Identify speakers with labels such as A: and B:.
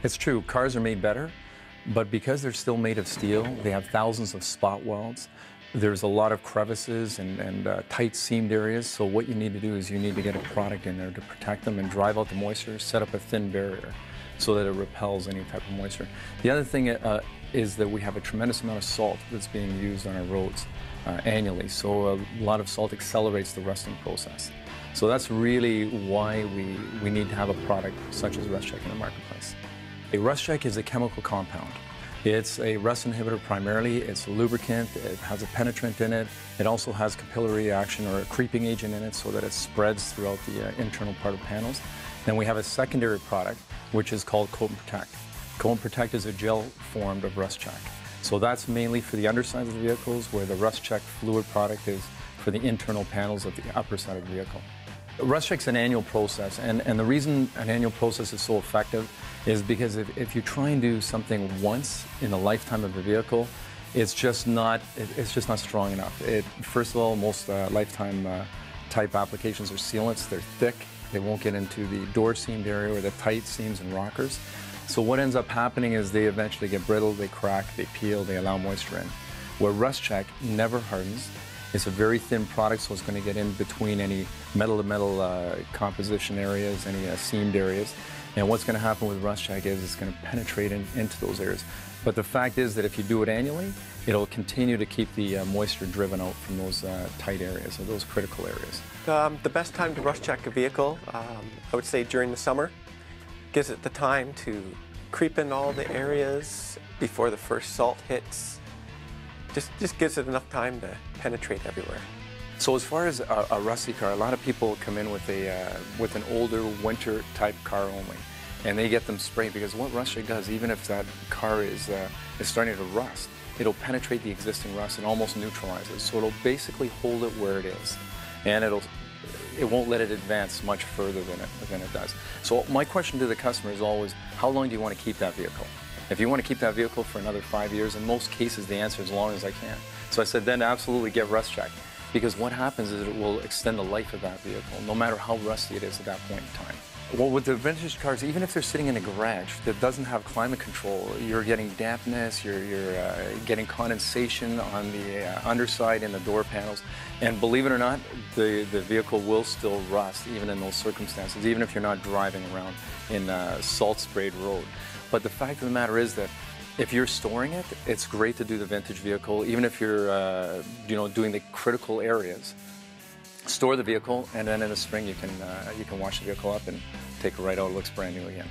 A: It's true, cars are made better, but because they're still made of steel, they have thousands of spot welds. There's a lot of crevices and tight seamed areas, so what you need to do is you need to get a product in there to protect them and drive out the moisture, set up a thin barrier so that it repels any type of moisture. The other thing is that we have a tremendous amount of salt that's being used on our roads annually, so a lot of salt accelerates the rusting process. So that's really why we need to have a product such as RustCheck in the marketplace. A RustCheck is a chemical compound. It's a rust inhibitor primarily, it's a lubricant, it has a penetrant in it, it also has capillary action or a creeping agent in it so that it spreads throughout the internal part of panels. Then we have a secondary product which is called Coat and Protect. Coat and Protect is a gel form of RustCheck. So that's mainly for the undersides of the vehicles, where the RustCheck fluid product is for the internal panels of the upper side of the vehicle. RustCheck's an annual process, and the reason an annual process is so effective is because if you try and do something once in the lifetime of the vehicle, it's just not strong enough. First of all, most lifetime type applications are sealants. They're thick. They won't get into the door seamed area or the tight seams and rockers. So what ends up happening is they eventually get brittle, they crack, they peel, they allow moisture in. Where RustCheck never hardens. It's a very thin product, so it's going to get in between any metal-to-metal composition areas, any seamed areas. And what's going to happen with RustCheck is it's going to penetrate into those areas. But the fact is that if you do it annually, it'll continue to keep the moisture driven out from those tight areas, or those critical areas.
B: The best time to RustCheck a vehicle, I would say during the summer. Gives it the time to creep in all the areas before the first salt hits. Just gives it enough time to penetrate everywhere.
A: So as far as a rusty car, a lot of people come in with an older winter type car only, and they get them sprayed because what RustCheck does, even if that car is starting to rust, it'll penetrate the existing rust and almost neutralize it. So it'll basically hold it where it is, and it won't let it advance much further than it does. So my question to the customer is always, how long do you want to keep that vehicle? If you want to keep that vehicle for another 5 years, in most cases the answer is as long as I can. So I said, then absolutely get RustCheck, because what happens is it will extend the life of that vehicle, no matter how rusty it is at that point in time. Well, with the vintage cars, even if they're sitting in a garage that doesn't have climate control, you're getting dampness, you're getting condensation on the underside and the door panels. And believe it or not, the vehicle will still rust even in those circumstances, even if you're not driving around in a salt-sprayed road. But the fact of the matter is that if you're storing it, it's great to do the vintage vehicle, even if you're doing the critical areas. Store the vehicle, and then in the spring you can wash the vehicle up and take it right out. It looks brand new again.